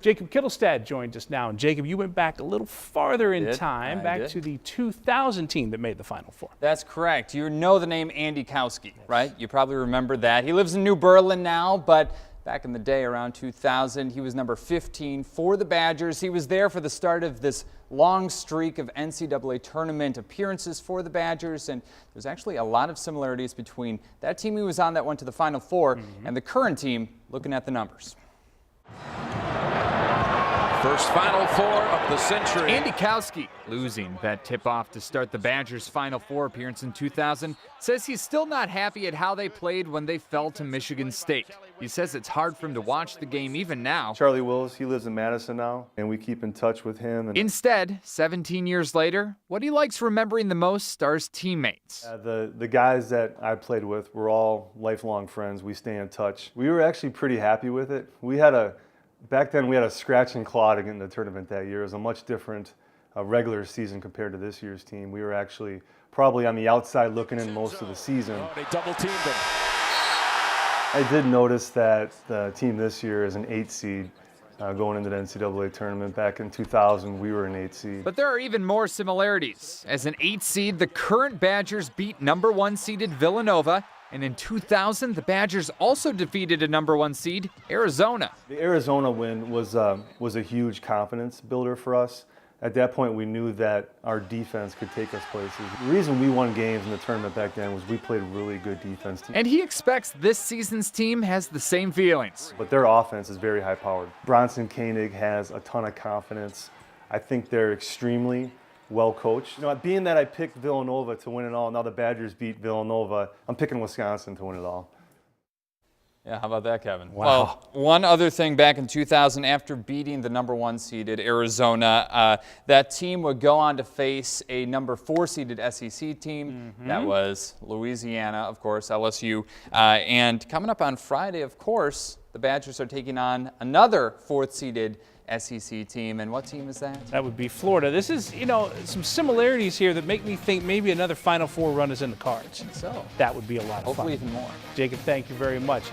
Jacob Kittilstad joins us now. And Jacob, you went back a little farther in time, back to the 2000 team that made the Final Four. That's correct. You know the name Andy Kowski, right? You probably remember that. He lives in New Berlin now, but back in the day, around 2000, he was number 15 for the Badgers. He was there for the start of this long streak of NCAA tournament appearances for the Badgers, and there's actually a lot of similarities between that team he was on that went to the Final Four and the current team, looking at the numbers. First Final Four of the century. Andy Kowski, losing that tip-off to start the Badgers' Final Four appearance in 2000, says he's still not happy at how they played when they fell to Michigan State. He says it's hard for him to watch the game even now. Charlie Willis, he lives in Madison now, and we keep in touch with him. Instead, 17 years later, what he likes remembering the most are his teammates. The guys that I played with were all lifelong friends. We stay in touch. We were actually pretty happy with it. Back then, we had a scratch and claw to get in the tournament that year. It was a much different regular season compared to this year's team. We were actually probably on the outside looking in most of the season. They double-teamed them. I did notice that the team this year is an 8 seed going into the NCAA tournament. Back in 2000, we were an 8 seed. But there are even more similarities. As an 8 seed, the current Badgers beat number 1 seeded Villanova. And in 2000, the Badgers also defeated a number 1 seed, Arizona. The Arizona win was a huge confidence builder for us. At that point, we knew that our defense could take us places. The reason we won games in the tournament back then was we played really good defense. And he expects this season's team has the same feelings. But their offense is very high-powered. Bronson Koenig has a ton of confidence. I think they're extremely well coached. You know, being that I picked Villanova to win it all, now the Badgers beat Villanova, I'm picking Wisconsin to win it all. Yeah, how about that, Kevin? Wow. Well, one other thing, back in 2000, after beating the number 1 seeded Arizona, that team would go on to face a number 4 seeded SEC team. That was Louisiana, of course, LSU. And coming up on Friday, of course, the Badgers are taking on another 4th seeded SEC team. And what team is that? That would be Florida. This is, some similarities here that make me think maybe another Final Four run is in the cards. So that would be a lot of fun. hopefully even more. Jacob, thank you very much.